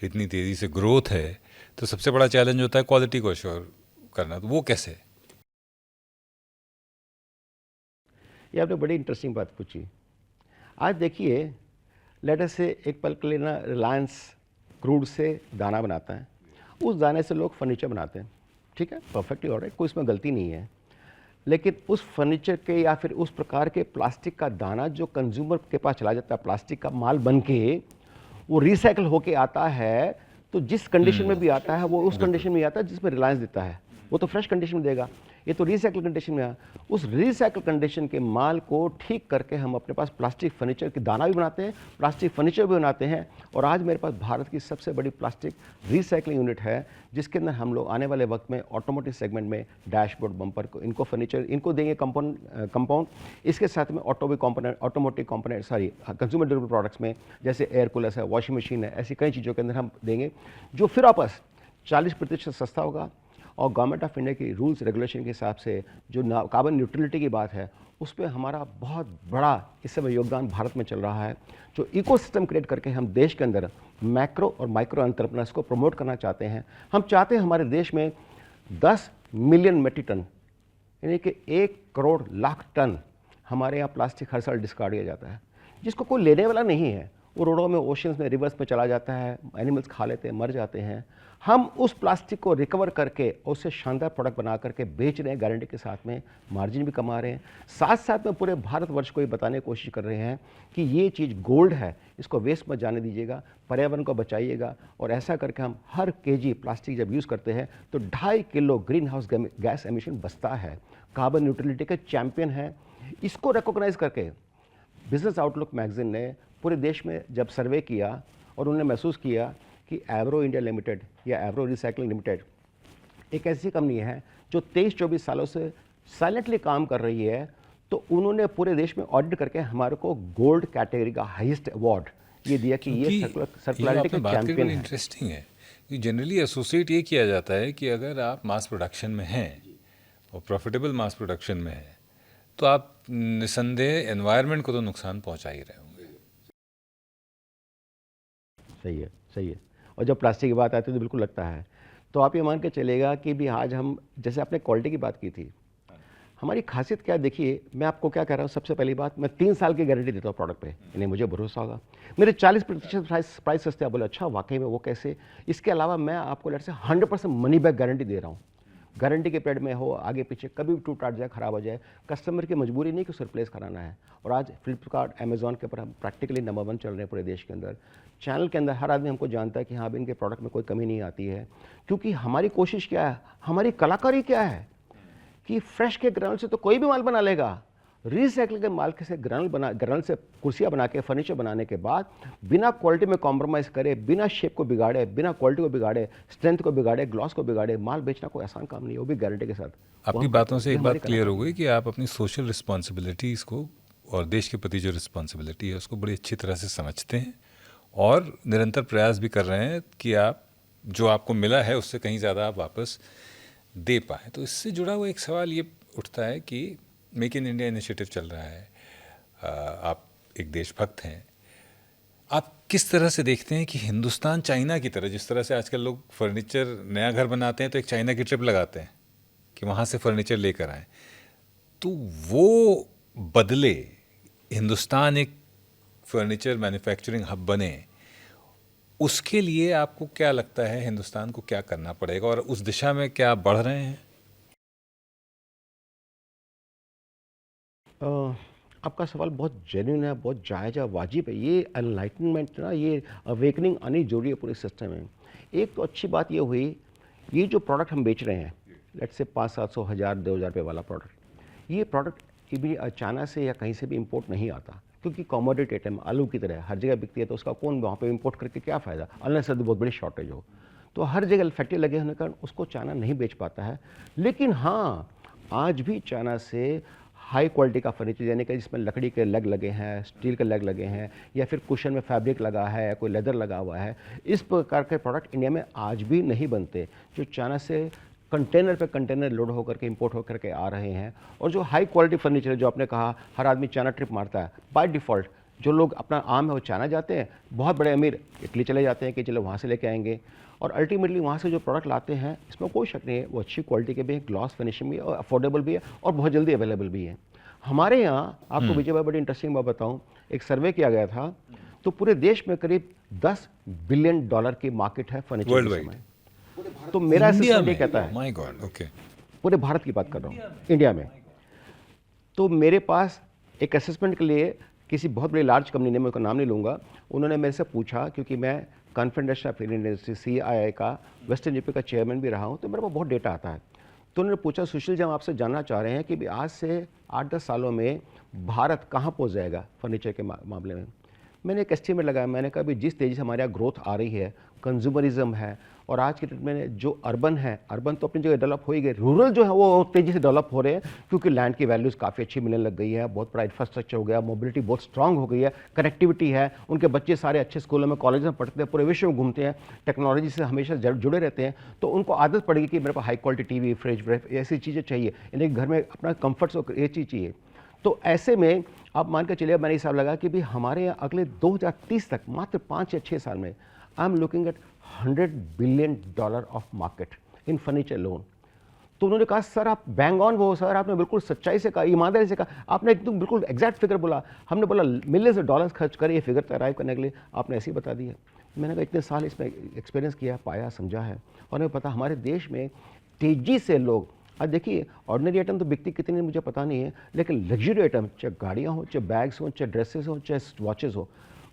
इतनी तेज़ी से ग्रोथ है, तो सबसे बड़ा चैलेंज होता है क्वालिटी को एश्योर करना, तो वो कैसे? ये आपने बड़ी इंटरेस्टिंग बात पूछी। आज देखिए, लेट अस से एक पल के लिए ना, रिलायंस क्रूड से दाना बनाता है, उस दाने से लोग फर्नीचर बनाते हैं, ठीक है, परफेक्टली ऑलराइट, कोई इसमें गलती नहीं है। लेकिन उस फर्नीचर के या फिर उस प्रकार के प्लास्टिक का दाना जो कंज्यूमर के पास चला जाता है, प्लास्टिक का माल बन के, वो रिसाइकल होके आता है, तो जिस कंडीशन में भी आता है वो उस कंडीशन में आता है जिसमें रिलायंस देता है। वो तो फ्रेश कंडीशन में देगा, ये तो रिसाइकल कंडीशन में है। उस रिसाइकल कंडीशन के माल को ठीक करके हम अपने पास प्लास्टिक फर्नीचर के दाना भी बनाते हैं, प्लास्टिक फर्नीचर भी बनाते हैं। और आज मेरे पास भारत की सबसे बड़ी प्लास्टिक रिसाइकलिंग यूनिट है, जिसके अंदर हम लोग आने वाले वक्त में ऑटोमोटिव सेगमेंट में डैशबोर्ड, बम्पर को, इनको फर्नीचर, इनको देंगे कंपाउंड। इसके साथ में automotive component, sorry consumer durable products में, जैसे एयर कूलर्स है, वॉशिंग मशीन है, ऐसी कई चीज़ों के अंदर हम देंगे, जो फिर वापस 40% सस्ता होगा। और गवर्नमेंट ऑफ इंडिया की रूल्स रेगुलेशन के हिसाब से जो कार्बन न्यूट्रलिटी की बात है, उस पर हमारा बहुत बड़ा इस समय योगदान भारत में चल रहा है। जो इकोसिस्टम क्रिएट करके हम देश के अंदर मैक्रो और माइक्रो एंटरप्रेन्योर्स को प्रमोट करना चाहते हैं। हम चाहते हैं हमारे देश में 10 मिलियन मेट्रिक टन, यानी कि 1 करोड़ लाख टन हमारे यहाँ प्लास्टिक हर साल डिस्कार्ड किया जाता है, जिसको कोई लेने वाला नहीं है। वो रोडों में, ओशंस में, रिवर्स में चला जाता है, एनिमल्स खा लेते हैं, मर जाते हैं। हम उस प्लास्टिक को रिकवर करके उससे शानदार प्रोडक्ट बना करके बेच रहे हैं, गारंटी के साथ में, मार्जिन भी कमा रहे हैं। साथ साथ में पूरे भारतवर्ष को ये बताने की कोशिश कर रहे हैं कि ये चीज़ गोल्ड है, इसको वेस्ट मत जाने दीजिएगा, पर्यावरण को बचाइएगा। और ऐसा करके हम हर केजी प्लास्टिक जब यूज़ करते हैं तो 2.5 kilo green house gas emission बचता है। कार्बन न्यूट्रलिटी के चैंपियन है। इसको रिकॉग्नाइज करके बिजनेस आउटलुक मैगजीन ने पूरे देश में जब सर्वे किया और उन्होंने महसूस किया कि एवरो इंडिया लिमिटेड या एवरो रिसाइकलिंग लिमिटेड एक ऐसी कंपनी है जो 23-24 सालों से साइलेंटली काम कर रही है, तो उन्होंने पूरे देश में ऑडिट करके हमारे को गोल्ड कैटेगरी का हाईएस्ट अवार्ड ये दिया कि ये सर्कुलरिटी के चैंपियन है। इंटरेस्टिंग है कि जनरली एसोसिएट ये किया जाता है कि अगर आप मास प्रोडक्शन में हैं और प्रॉफिटेबल मास प्रोडक्शन में हैं तो आप निसंदेह एनवायरनमेंट को तो नुकसान पहुंचा ही रहे होंगे। सही है, सही है। और जब प्लास्टिक की बात आती है तो बिल्कुल लगता है। तो आप ये मान के चलेगा कि भी आज हम, जैसे आपने क्वालिटी की बात की थी, हमारी खासियत क्या है, देखिए मैं आपको क्या कह रहा हूँ, सबसे पहली बात, मैं 3 साल की गारंटी देता हूँ प्रोडक्ट पे, इन्हें मुझे भरोसा होगा। मेरे 40% प्राइस सस्ते हैं। बोले अच्छा वाकई में, वो कैसे? इसके अलावा मैं आपको लेट से 100% मनी बैक गारंटी दे रहा हूँ। गारंटी के पीरियड में हो, आगे पीछे कभी भी टूट टाट जाए, खराब हो जाए, कस्टमर की मजबूरी नहीं कि उसे रिप्लेस कराना है। और आज फ्लिपकार्ट, अमेजॉन के ऊपर हम प्रैक्टिकली नंबर 1 चल रहे हैं पूरे देश के अंदर। चैनल के अंदर हर आदमी हमको जानता है कि हाँ, अब इनके प्रोडक्ट में कोई कमी नहीं आती है, क्योंकि हमारी कोशिश क्या है, हमारी कलाकारी क्या है कि फ्रेश के ग्रैनुल से तो कोई भी माल बना लेगा। रिसाइकल के माल से ग्रैनुल से कुर्सियाँ बना के, फर्नीचर बनाने के बाद बिना क्वालिटी में कॉम्प्रोमाइज़ करे, बिना शेप को बिगाड़े, बिना क्वालिटी को बिगाड़े, स्ट्रेंथ को बिगाड़े, ग्लॉस को बिगाड़े माल बेचना कोई आसान काम नहीं है, वो भी गारंटी के साथ। आपकी बातों से एक बात क्लियर हो गई कि आप अपनी सोशल रिस्पॉन्सिबिलिटीज़ को और देश के प्रति जो रिस्पॉन्सिबिलिटी है उसको बड़ी अच्छी तरह से समझते हैं और निरंतर प्रयास भी कर रहे हैं कि आप जो आपको मिला है उससे कहीं ज़्यादा आप वापस दे पाएँ। तो इससे जुड़ा हुआ एक सवाल ये उठता है कि मेक इन इंडिया इनिशिएटिव चल रहा है, आप एक देशभक्त हैं, आप किस तरह से देखते हैं कि हिंदुस्तान चाइना की तरह, जिस तरह से आजकल लोग फर्नीचर नया घर बनाते हैं तो एक चाइना की ट्रिप लगाते हैं कि वहाँ से फर्नीचर लेकर आएँ, तो वो बदले, हिंदुस्तान एक फर्नीचर मैन्युफैक्चरिंग हब बने, उसके लिए आपको क्या लगता है हिंदुस्तान को क्या करना पड़ेगा और उस दिशा में क्या आप बढ़ रहे हैं? आपका सवाल बहुत जेन्युइन है, बहुत जायज़ है, वाजिब है। ये एनलाइटनमेंट ना, ये अवेकनिंग आनी जरूरी है पूरे सिस्टम में। एक तो अच्छी बात ये हुई, ये जो प्रोडक्ट हम बेच रहे हैं, लेट्स से 500-700 हज़ार 2,000 रुपये वाला प्रोडक्ट, ये प्रोडक्ट भी चाइना से या कहीं से भी इंपोर्ट नहीं आता, क्योंकि कमोडिटी आइटम आलू की तरह हर जगह बिकती है, तो उसका कौन वहाँ पे इंपोर्ट करके क्या फ़ायदा, अनलेस बहुत बड़ी शॉर्टेज हो। तो हर जगह फैक्ट्री लगे होने के कारण उसको चाइना नहीं बेच पाता है। लेकिन हाँ, आज भी चाइना से हाई क्वालिटी का फर्नीचर, यानी कि जिसमें लकड़ी के लेग लगे हैं, स्टील के लेग लगे हैं, या फिर कुशन में फैब्रिक लगा है, कोई लेदर लगा हुआ है, इस प्रकार के प्रोडक्ट इंडिया में आज भी नहीं बनते, जो चाइना से कंटेनर पे कंटेनर लोड होकर के, इंपोर्ट होकर के आ रहे हैं। और जो हाई क्वालिटी फर्नीचर है, जो आपने कहा हर आदमी चाइना ट्रिप मारता है, बाय डिफ़ॉल्ट जो लोग अपना आम है वो चाइना जाते हैं, बहुत बड़े अमीर इटली चले जाते हैं कि चलो वहाँ से लेके आएंगे, और अल्टीमेटली वहाँ से जो प्रोडक्ट लाते हैं, इसमें कोई शक नहीं है वो अच्छी क्वालिटी के भी हैं, ग्लॉस फिनिशिंग भी है, और अफोर्डेबल भी है, और बहुत जल्दी अवेलेबल भी है। हमारे यहाँ आपको विजय भाई बड़ी इंटरेस्टिंग बात बताऊँ, एक सर्वे किया गया था, तो पूरे देश में करीब $10 बिलियन की मार्केट है फर्नीचर के समय। तो मेरा असेसमेंट ये कहता है, माय गॉड, ओके, पूरे भारत की बात कर रहा हूँ, इंडिया में। तो मेरे पास एक असेसमेंट के लिए किसी बहुत बड़ी लार्ज कंपनी ने, मैं उनका नाम नहीं लूँगा, उन्होंने मेरे से पूछा, क्योंकि मैं confederation of Indian industry CII का वेस्टर्न यूपी का चेयरमैन भी रहा हूँ, तो मेरे पास बहुत डेटा आता है। तो उन्होंने पूछा, सुशील जी हम आपसे जानना चाह रहे हैं कि आज से 8-10 सालों में भारत कहाँ पहुँच जाएगा फर्नीचर के मामले में। मैंने एक एस्टीमेट लगाया, मैंने कहा भी जिस तेज़ी से हमारे यहाँ ग्रोथ आ रही है, कंज्यूमरिज्म है, और आज के डेट में जो अर्बन है, अर्बन तो अपनी जगह डेवलप हो ही गए, रूरल जो है वो तेज़ी से डेवलप हो रहे हैं, क्योंकि लैंड की वैल्यूज़ काफ़ी अच्छी मिलने लग गई है, बहुत बड़ा इंफ्रास्ट्रक्चर हो गया, मोबिलिटी बहुत स्ट्रांग हो गई है, कनेक्टिविटी है, उनके बच्चे सारे अच्छे स्कूलों में, कॉलेज में पढ़ते हैं, पूरे विश्व में घूमते हैं, टेक्नोलॉजी से हमेशा जुड़े रहते हैं, तो उनको आदत पड़ेगी कि मेरे पास हाई क्वालिटी टीवी, फ्रिज, ऐसी चीज़ें चाहिए, इन्हें घर में अपना कम्फर्ट्स और ये चीज़ चाहिए। तो ऐसे में आप मान के चलिए, मैंने हिसाब लगा कि भी हमारे यहाँ अगले 2030 तक, मात्र 5 या 6 साल में, I am looking at $100 billion of market in furniture loan. तो उन्होंने कहा सर आप बैंग ऑन वो, सर आपने बिल्कुल सच्चाई से कहा, ईमानदारी से कहा, आपने एकदम बिल्कुल एग्जैक्ट फिगर बोला। हमने बोला मिलियंस ऑफ डॉलर्स खर्च करे ये फिगर तक अराइव करने के लिए, आपने ऐसे ही बता दिया। मैंने कहा इतने साल इसमें एक्सपीरियंस किया, पाया, समझा है, और हमें पता हमारे देश में तेज़ी से लोग, आज देखिए ऑर्डिनरी आइटम तो बिकती कितनी मुझे पता नहीं है, लेकिन लग्जरी आइटम, चाहे गाड़ियाँ हो, चाहे बैग्स हो, चाहे ड्रेसेस हो, चाहे वॉचेस हो,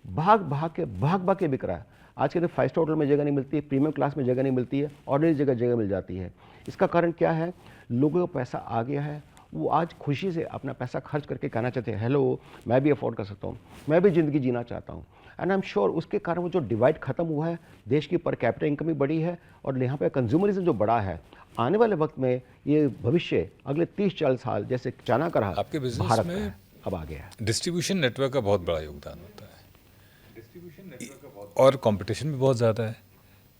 भाग भाग के बिक रहा है। आज के दिन 5 स्टार होटल में जगह नहीं मिलती है, प्रीमियम क्लास में जगह नहीं मिलती है, ऑर्डिनरी जगह मिल जाती है। इसका कारण क्या है? लोगों को पैसा आ गया है, वो आज खुशी से अपना पैसा खर्च करके कहना चाहते हैं हेलो मैं भी अफोर्ड कर सकता हूँ, मैं भी ज़िंदगी जीना चाहता हूँ। एंड आई एम श्योर उसके कारण वो जो डिवाइड खत्म हुआ है, देश की पर कैपिटा इनकम भी बढ़ी है और यहाँ पे कंज्यूमरिज्म जो बढ़ा है, आने वाले वक्त में ये भविष्य अगले 30-40 साल जैसे चाइना का रहा, आपके बिजनेस भारत में का अब आ गया है। डिस्ट्रीब्यूशन नेटवर्क का बहुत बड़ा योगदान होता है और कंपटीशन भी बहुत ज़्यादा है,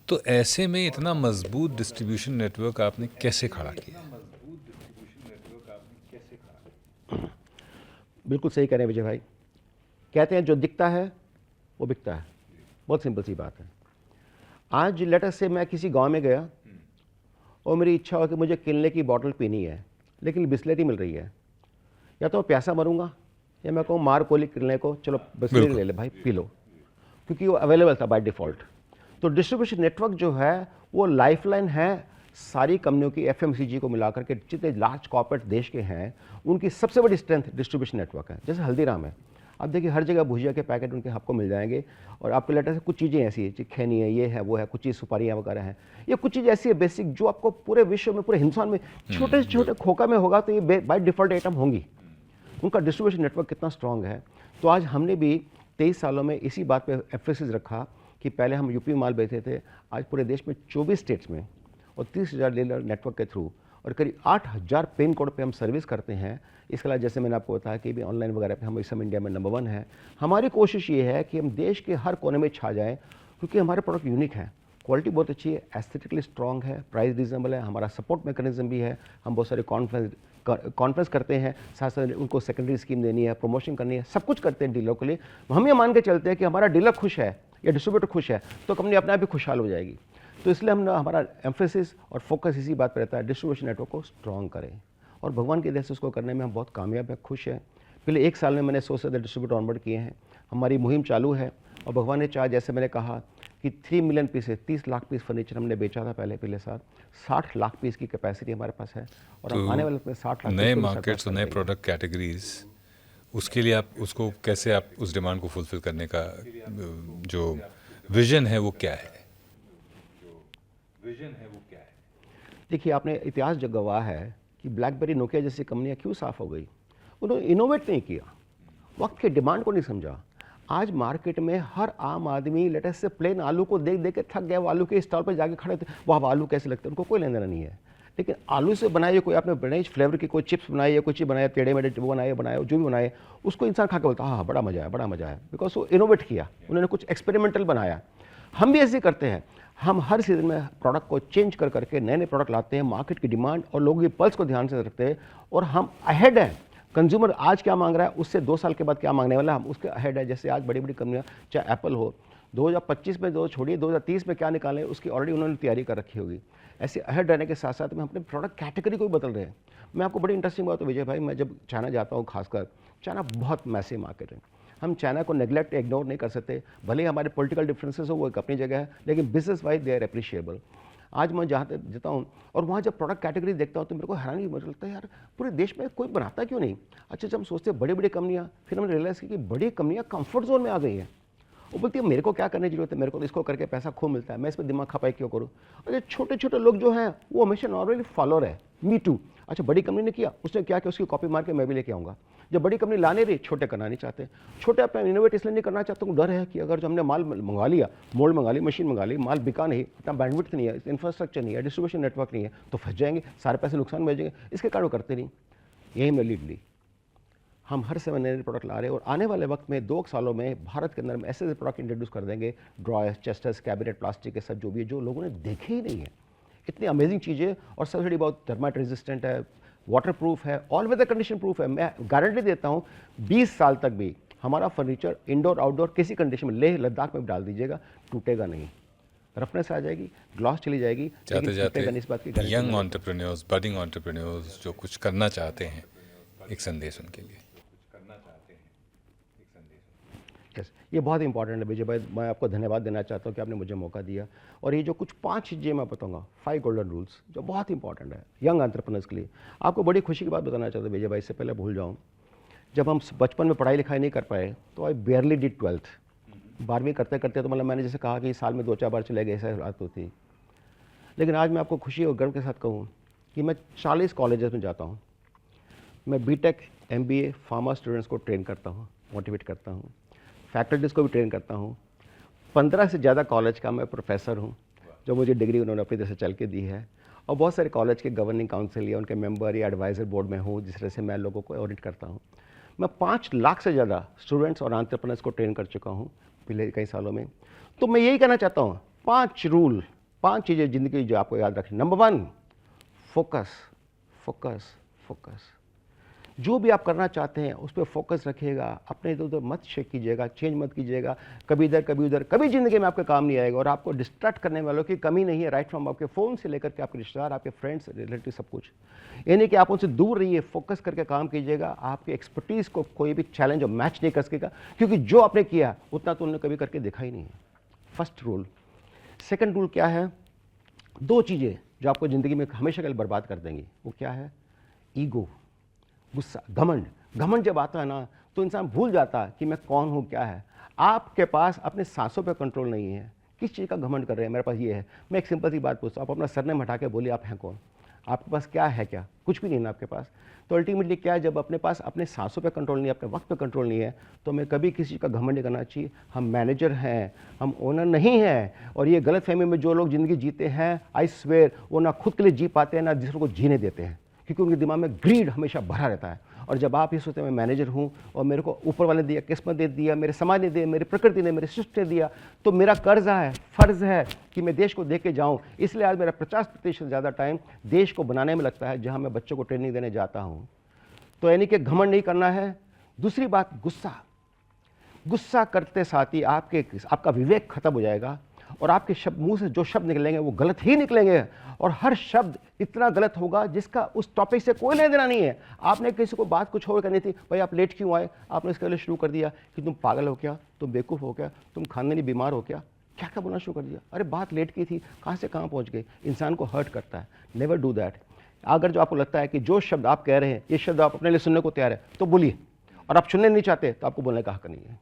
तो ऐसे में इतना मजबूत डिस्ट्रीब्यूशन नेटवर्क आपने कैसे खड़ा किया? बिल्कुल सही कह रहे हैं विजय भाई। कहते हैं जो दिखता है वो बिकता है, बहुत सिंपल सी बात है। आज लेटर से मैं किसी गांव में गया और मेरी इच्छा हो कि मुझे किनले की बॉटल पीनी है, लेकिन बिस्लेरी मिल रही है। या तो मैं प्यासा मरूंगा या मैं कहूँ मार कोली किनले को, चलो बिस्लेरी ले ले भाई पी लो, क्योंकि वो अवेलेबल था बाय डिफ़ॉल्ट। तो डिस्ट्रीब्यूशन नेटवर्क जो है वो लाइफलाइन है सारी कंपनियों की, एफएमसीजी को मिलाकर के जितने लार्ज कॉर्पोरेट देश के हैं उनकी सबसे बड़ी स्ट्रेंथ डिस्ट्रीब्यूशन नेटवर्क है। जैसे हल्दीराम है, आप देखिए हर जगह भुजिया के पैकेट उनके आपको मिल जाएंगे और आपके लेटर से कुछ चीज़ें ऐसी है, खैनी है, ये है, वो है, कुछ चीज़ सुपारियाँ वगैरह हैं, ये कुछ चीज़ ऐसी है बेसिक जो आपको पूरे विश्व में, पूरे हिंदुस्तान में छोटे से छोटे खोखा में होगा तो ये बाय डिफ़ॉल्ट आइटम होंगी। उनका डिस्ट्रीब्यूशन नेटवर्क कितना स्ट्रांग है। तो आज हमने भी 23 सालों में इसी बात पे एम्फेसिस रखा कि पहले हम यूपी माल बेचते थे, आज पूरे देश में 24 स्टेट्स में और 30,000 डीलर नेटवर्क के थ्रू और करीब 8,000 पिन कोड पे हम सर्विस करते हैं। इसके अलावा जैसे मैंने आपको बताया कि भी ऑनलाइन वगैरह पे हम इस समय इंडिया में नंबर 1 है। हमारी कोशिश ये है कि हम देश के हर कोने में छा जाएँ, क्योंकि हमारे प्रोडक्ट यूनिक हैं, क्वालिटी बहुत अच्छी है, एस्थेटिकली स्ट्रॉन्ग है, प्राइस रीजनेबल है, हमारा सपोर्ट मैकेनिज्म भी है, हम बहुत सारे कॉन्फ्रेंस करते हैं, साथ साथ उनको सेकेंडरी स्कीम देनी है, प्रमोशन करनी है, सब कुछ करते हैं डीलर के लिए। हम ये मान के चलते हैं कि हमारा डीलर खुश है या डिस्ट्रीब्यूटर खुश है तो कंपनी अपने आप ही खुशहाल हो जाएगी। तो इसलिए हम हमारा एम्फेसिस और फोकस इसी बात पर रहता है, डिस्ट्रीब्यूशन नेटवर्क को स्ट्रॉन्ग करें और भगवान की दया से उसको करने में हम बहुत कामयाब हैं, खुश हैं। पिछले 1 साल में मैंने 100 से ज़्यादा डिस्ट्रीब्यूटर ऑनबोर्ड किए हैं, हमारी मुहिम चालू है और भगवान ने चाहा, जैसे मैंने कहा कि 3 million pieces 30 lakh piece furniture हमने बेचा था पिछले साल, 60 लाख पीस की कैपेसिटी हमारे पास है और हम आने वाले में 60 लाख नए मार्केट्स और नए प्रोडक्ट कैटेगरीज, उसके लिए आप उसको कैसे आप उस डिमांड को फुलफिल करने का जो विजन है वो क्या है? देखिए आपने इतिहास जो गवाह है कि ब्लैकबेरी, नोकिया जैसी कंपनियां क्यों साफ हो गई, उन्होंने इनोवेट नहीं किया, वक्त के डिमांड को नहीं समझा। आज मार्केट में हर आम आदमी लेटेस्ट से प्लेन आलू को देख देख के थक गया, वो आलू के स्टॉल पर जाके खड़े थे, वाह आलू कैसे लगते हैं, उनको कोई लेना देना नहीं है। लेकिन आलू से बनाए कोई आपने बनाई फ्लेवर की कोई चिप्स बनाई है, कोई चीज़ बनाया, टेढ़े मेढ़े वो बनाए जो भी बनाए, उसको इंसान खा के बोलता हाँ बड़ा मजा है, बिकॉज वो इनोवेट किया, उन्होंने कुछ एक्सपेरिमेंटल बनाया। हम भी ऐसे करते हैं, हम हर सीजन में प्रोडक्ट को चेंज कर करके नए नए प्रोडक्ट लाते हैं, मार्केट की डिमांड और लोगों की पल्स को ध्यान से रखते हैं और हम अहेड हैं। कंज्यूमर आज क्या मांग रहा है उससे 2 साल के बाद क्या मांगने वाला है, हम उसके अहेड है। जैसे आज बड़ी बड़ी कंपनियां, चाहे एप्पल हो, 2025 में दो छोड़िए 2030 में क्या निकालें उसकी ऑलरेडी उन्होंने तैयारी कर रखी होगी। ऐसे अहेड रहने के साथ साथ में अपने प्रोडक्ट कैटेगरी को भी बदल रहे हैं। मैं आपको बड़ी इंटरेस्टिंग बात है विजय भाई, मैं जब चाइना जाता हूँ, खासकर चाइना बहुत मैसिव मार्केट है, हम चाइना को नेग्लेक्ट इग्नोर नहीं कर सकते। भले ही हमारे पॉलिटिकल डिफरेंसेस हो वो एक अपनी जगह है, लेकिन business wise they are appreciable. आज मैं जहाँ तक जाता हूँ और वहाँ जब प्रोडक्ट कैटेगरी देखता हूँ तो मेरे को हैरानी मुझे लगता है यार पूरे देश में कोई बनाता क्यों नहीं। अच्छा जब हम सोचते हैं बड़ी बड़ी कंपनियाँ, फिर हमने रियलाइज़ किया कि बड़ी कंपनियाँ कंफर्ट जोन में आ गई हैं। वो बोलती है मेरे को क्या करने की जरूरत है, मेरे को तो इसको करके पैसा खूब मिलता है, मैं इस पर दिमाग खपाई क्यों करूँ। और ये छोटे छोटे लोग जो हैं वो हमेशा नॉर्मली फॉलोअर है, मी टू। अच्छा बड़ी कंपनी ने किया, उसने क्या किया, उसकी कॉपी मार के मैं भी लेके आऊँगा। जब बड़ी कंपनी लाने रही, छोटे करना नहीं चाहते। छोटे अपना इनोवेट इसलिए नहीं करना चाहते, डर है कि अगर जो हमने माल मंगा लिया, मोल्ड मंगा ली, मशीन मंगा ली, माल बिका नहीं, अपना बैंडविड्थ नहीं है, इंफ्रास्ट्रक्चर नहीं है, डिस्ट्रीब्यूशन नेटवर्क नहीं है, तो फंस जाएंगे, सारे पैसे नुकसान में जाएंगे। इसके कारण करते नहीं। यही हमने लीड ली। हम हर समय नए प्रोडक्ट ला रहे हैं और आने वाले वक्त में 2 सालों में भारत के अंदर में ऐसे प्रोडक्ट इंट्रोड्यूस कर देंगे, ड्रॉयर्स, चेस्टर्स, कैबिनेट, प्लास्टिक के सब जो भी है, जो लोगों ने देखे ही नहीं है। इतनी अमेजिंग चीज़ें और सबसे बड़ी बहुत टर्माइट रेजिस्टेंट है, वाटर प्रूफ है, ऑल वेदर कंडीशन प्रूफ है। मैं गारंटी देता हूँ 20 साल तक भी हमारा फर्नीचर इंडोर आउटडोर किसी कंडीशन में, लेह लद्दाख में भी डाल दीजिएगा, टूटेगा नहीं। रफनेस आ जाएगी, ग्लॉस चली जाएगी, जाते जाते इस बात की यंग एंटरप्रेन्योर्स, बडिंग एंटरप्रेन्योर्स जो कुछ करना चाहते हैं, एक संदेश उनके लिए। यस, ये बहुत इंपॉर्टेंट है विजय भाई। मैं आपको धन्यवाद देना चाहता हूँ कि आपने मुझे मौका दिया। और ये जो कुछ 5 चीज़ें मैं बताऊँगा, 5 गोल्डन रूल्स जो बहुत इंपॉर्टेंट है यंग एंटरप्रेन्योर्स के लिए। आपको बड़ी खुशी की बात बताना चाहता हूँ विजय भाई, इससे पहले भूल जाऊँ, जब हम बचपन में पढ़ाई लिखाई नहीं कर पाए तो आई बेयरली डिड 12th। 12वीं करते करते तो मतलब मैंने जैसे कहा कि साल में 2-4 बार चले गए, ऐसा बात होती। लेकिन आज मैं आपको खुशी और गर्व के साथ कहूँ कि मैं 40 कॉलेजेस में जाता हूँ, मैं बीटेक, एमबीए, फार्मा स्टूडेंट्स को ट्रेन करता हूँ, मोटिवेट करता हूँ, फैकल्टीज़ को भी ट्रेन करता हूँ। 15 से ज़्यादा कॉलेज का मैं प्रोफेसर हूँ, जो मुझे डिग्री उन्होंने अपनी तरह से चल के दी है। और बहुत सारे कॉलेज के गवर्निंग काउंसिल या उनके मेंबर या एडवाइज़र बोर्ड में हूँ, जिस तरह से मैं लोगों को ऑडिट करता हूँ। मैं 5 लाख से ज़्यादा स्टूडेंट्स और एंटरप्रेन्योर्स को ट्रेन कर चुका हूँ पिछले कई सालों में। तो मैं यही कहना चाहता हूँ, 5 रूल, 5 चीज़ें ज़िंदगी जो आपको याद रखनी। Number 1, focus, focus, focus. जो भी आप करना चाहते हैं उस पर फोकस रखिएगा, अपने इधर उधर मत शेक कीजिएगा, चेंज मत कीजिएगा, कभी इधर कभी उधर, कभी ज़िंदगी में आपके काम नहीं आएगा। और आपको डिस्ट्रैक्ट करने वालों की कमी नहीं है, राइट फ्रॉम आपके फ़ोन से लेकर के आपके रिश्तेदार, आपके फ्रेंड्स, रिलेटिव, सब कुछ। यानी कि आप उनसे दूर रहिए, फोकस करके काम कीजिएगा। आपकी एक्सपर्टीज़ को कोई भी चैलेंज और मैच नहीं कर सकेगा, क्योंकि जो आपने किया उतना तो उन्होंने कभी करके देखा ही नहीं है। First rule. सेकेंड रूल क्या है? 2 चीज़ें जो आपको ज़िंदगी में हमेशा के लिए बर्बाद कर देंगी। वो क्या है? ईगो, गुस्सा, घमंड। घमंड जब आता है ना, तो इंसान भूल जाता है कि मैं कौन हूँ, क्या है। आपके पास अपने सांसों पे कंट्रोल नहीं है। किस चीज़ का घमंड कर रहे हैं? मेरे पास ये है। मैं एक सिंपल सी बात पूछता हूँ, आप अपना सरनेम हटा के बोलिए आप हैं कौन? आपके पास क्या है? क्या कुछ भी नहीं है ना आपके पास। तो अल्टीमेटली क्या है, जब अपने पास अपने सांसों पे कंट्रोल नहीं है, अपने वक्त पे कंट्रोल नहीं है, तो हमें कभी किसी का घमंड नहीं करना चाहिए। हम मैनेजर हैं, हम ओनर नहीं हैं। और ये गलत फहमी में जो लोग ज़िंदगी जीते हैं, आई स्वेयर, वो ना खुद के लिए जी पाते हैं, ना दूसरों को जीने देते हैं, क्योंकि उनके दिमाग में ग्रीड हमेशा भरा रहता है। और जब आप ये सोचते हैं मैं मैनेजर हूँ और मेरे को ऊपर वाले ने दिया, किस्मत दे दिया, मेरे समाज ने दिया, मेरी प्रकृति ने, मेरे सृष्टि ने दिया, तो मेरा कर्ज है, फ़र्ज़ है कि मैं देश को दे के जाऊँ। इसलिए आज मेरा 50% ज़्यादा टाइम देश को बनाने में लगता है, जहाँ मैं बच्चों को ट्रेनिंग देने जाता हूँ। तो यानी कि घमंड नहीं करना है। दूसरी बात, गुस्सा। गुस्सा करते साथ ही आपका विवेक खत्म हो जाएगा और आपके मुंह से जो शब्द निकलेंगे वो गलत ही निकलेंगे। और हर शब्द इतना गलत होगा जिसका उस टॉपिक से कोई लेना देना नहीं है। आपने किसी को बात कुछ और करनी थी, भाई आप लेट क्यों आए, आपने इसके लिए शुरू कर दिया कि तुम पागल हो क्या, तुम बेवकूफ़ हो क्या, तुम खानदानी बीमार हो क्या, क्या क्या बोलना शुरू कर दिया। अरे बात लेट की थी, कहाँ से कहाँ पहुँच गई। इंसान को हर्ट करता है। Never do that. अगर जो आपको लगता है कि जो शब्द आप कह रहे हैं ये शब्द आप अपने लिए सुनने को तैयार है, तो बोलिए। और आप सुनने नहीं चाहते तो आपको बोलने का हक नहीं है।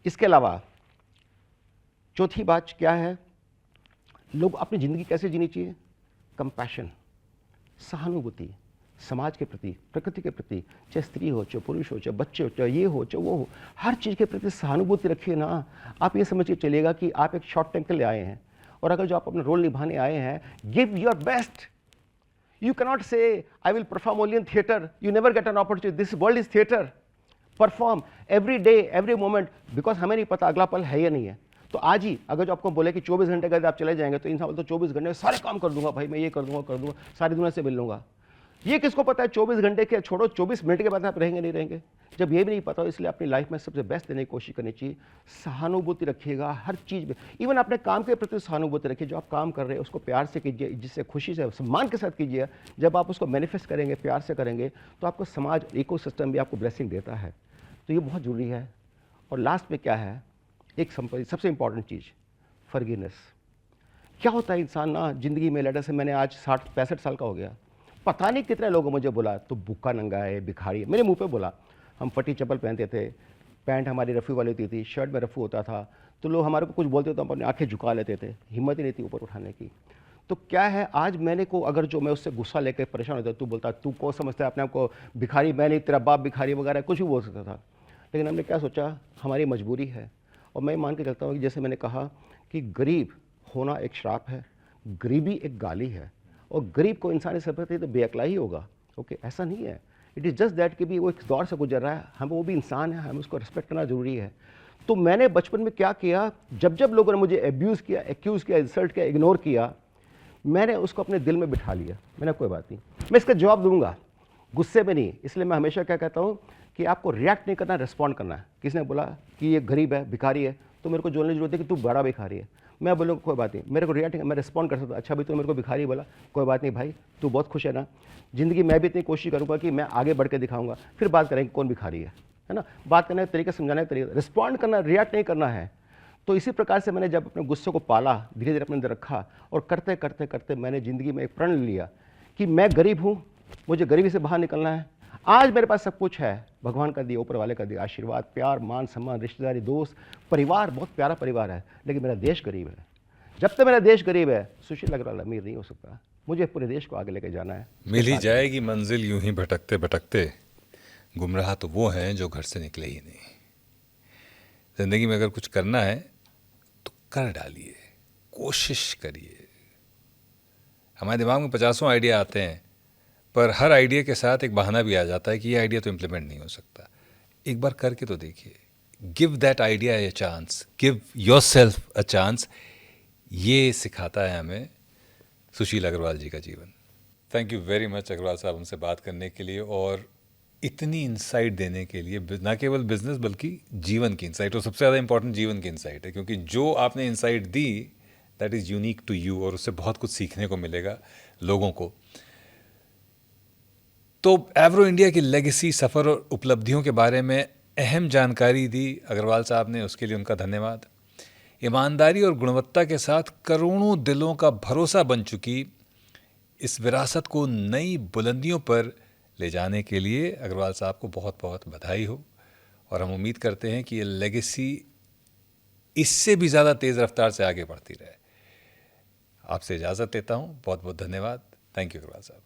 इसके अलावा चौथी बात क्या है, लोग अपनी ज़िंदगी कैसे जीनी चाहिए? कंपैशन, सहानुभूति, समाज के प्रति, प्रकृति के प्रति, चाहे स्त्री हो, चाहे पुरुष हो, चाहे बच्चे हो, चाहे ये हो, चाहे वो हो, हर चीज़ के प्रति सहानुभूति रखिए ना। आप ये समझ के चलिएगा कि आप एक शॉर्ट टाइम के लिए आए हैं, और अगर जो आप अपना रोल निभाने आए हैं, give your best. You cannot say, I will perform only in theater. You never get an opportunity. This world is theater. Perform every day, every moment, because हमें नहीं पता अगला पल है या नहीं है। तो आज ही अगर जो आपको बोले कि 24 घंटे के बाद आप चले जाएंगे, तो इंसान बोलता है 24 घंटे में सारे काम कर दूंगा भाई, मैं ये कर दूंगा, सारी दुनिया से मिल लूंगा। ये किसको पता है 24 घंटे के छोड़ो, 24 मिनट के बाद आप रहेंगे नहीं रहेंगे, जब ये भी नहीं पता हो। इसलिए अपनी लाइफ में सबसे बेस्ट देने की कोशिश करनी चाहिए। सहानुभूति रखिएगा हर चीज़ में, इवन अपने काम के प्रति सहानुभूति रखिए। जो आप काम कर रहे हैं उसको प्यार से कीजिए, जिससे खुशी से, सम्मान के साथ कीजिए। जब आप उसको मैनिफेस्ट करेंगे, प्यार से करेंगे, तो आपको समाज, इकोसिस्टम भी आपको ब्लेसिंग देता है। तो ये बहुत ज़रूरी है। और लास्ट में क्या है, एक सबसे इंपॉर्टेंट चीज़, फॉरगिवनेस। क्या होता है इंसान ना ज़िंदगी में, लेटर से मैंने आज 65 साल का हो गया, पता नहीं कितने लोगों मुझे बोला तो भूखा नंगा है, भिखारी है, मेरे मुंह पे बोला। हम फटी चप्पल पहनते थे, पैंट हमारी रफ़ी वाली होती थी, शर्ट में रफ़ू होता था, तो लोग हमारे को कुछ बोलते तो हम अपनी आंखें झुका लेते थे, हिम्मत ही नहीं थी ऊपर उठाने की। तो क्या है, आज मैंने को अगर जो मैं उससे गुस्सा लेकर परेशान होता, तू बोलता तू को समझता है अपने आप को भिखारी, मैं नहीं, तेरा बाप भिखारी वगैरह कुछ भी बोल सकता था। लेकिन हमने क्या सोचा, हमारी मजबूरी है। और मैं मान के चलता हूँ कि जैसे मैंने कहा कि गरीब होना एक श्राप है, गरीबी एक गाली है, और गरीब को इंसान समझते तो बेअक्ला ही होगा। ओके, ऐसा नहीं है। इट इज़ जस्ट दैट कि भी वो एक दौर से गुजर रहा है, हम वो भी इंसान है, हमें उसको रिस्पेक्ट करना जरूरी है। तो मैंने बचपन में क्या किया, जब जब लोगों ने मुझे एब्यूज़ किया, एक्यूज़ किया, इंसल्ट किया, इग्नोर किया, मैंने उसको अपने दिल में बिठा लिया। मैंने कोई बात नहीं, मैं इसका जवाब दूंगा, गुस्से में नहीं। इसलिए मैं हमेशा क्या कहता हूँ कि आपको रिएक्ट नहीं करना, रिस्पॉन्ड करना है। किसने बोला कि ये गरीब है, भिखारी है, तो मेरे को जोड़ने की जरूरत है कि तू बड़ा भिखारी है, मैं बोलूँ कोई बात नहीं, मेरे को रिएक्ट, मैं रिस्पॉन्ड कर सकता हूँ। अच्छा भाई तू मेरे को भिखारी बोला, कोई बात नहीं भाई, तू बहुत खुश है ना, ज़िंदगी मैं भी इतनी कोशिश करूँगा कि मैं आगे बढ़ के दिखाऊंगा, फिर बात करेंगे कौन भिखारी है ना। बात करने का तरीका, समझाने का तरीका, रिस्पॉन्ड करना, रिएक्ट नहीं करना है। तो इसी प्रकार से मैंने जब अपने गुस्से को पाला, धीरे धीरे अपने अंदर रखा, और करते करते करते मैंने ज़िंदगी में एक प्रण लिया कि मैं गरीब हूँ, मुझे गरीबी से बाहर निकलना है। आज मेरे पास सब कुछ है, भगवान का दिया, ऊपर वाले का दिया आशीर्वाद, प्यार, मान, सम्मान, रिश्तेदारी, दोस्त, परिवार, बहुत प्यारा परिवार है, लेकिन मेरा देश गरीब है। जब तक मेरा देश गरीब है, सुशील अग्रवाल अमीर नहीं हो सकता। मुझे पूरे देश को आगे लेकर जाना है। मिल ही जाएगी मंजिल यूं ही भटकते भटकते, गुमराह तो वो हैं जो घर से निकले ही नहीं। ज़िंदगी में अगर कुछ करना है तो कर डालिए, कोशिश करिए। हमारे दिमाग में 50 आइडिया आते हैं, पर हर आइडिया के साथ एक बहाना भी आ जाता है कि ये आइडिया तो इम्प्लीमेंट नहीं हो सकता। एक बार करके तो देखिए, give that idea a chance, give yourself a chance. ये सिखाता है हमें सुशील अग्रवाल जी का जीवन। Thank you very much Agarwal साहब, हमसे बात करने के लिए और इतनी इंसाइट देने के लिए। ना केवल बिजनेस बल्कि जीवन की इंसाइट, और सबसे ज़्यादा इंपॉर्टेंट जीवन की इंसाइट है, क्योंकि जो आपने इंसाइट दी that is unique to you, और उससे बहुत कुछ सीखने को मिलेगा लोगों को। तो एवरो इंडिया की लेगेसी, सफ़र और उपलब्धियों के बारे में अहम जानकारी दी अग्रवाल साहब ने, उसके लिए उनका धन्यवाद। ईमानदारी और गुणवत्ता के साथ करोड़ों दिलों का भरोसा बन चुकी इस विरासत को नई बुलंदियों पर ले जाने के लिए अग्रवाल साहब को बहुत बहुत बधाई हो। और हम उम्मीद करते हैं कि ये लेगेसी इससे भी ज़्यादा तेज़ रफ्तार से आगे बढ़ती रहे। आपसे इजाज़त लेता हूँ, बहुत बहुत धन्यवाद। थैंक यू अग्रवाल साहब।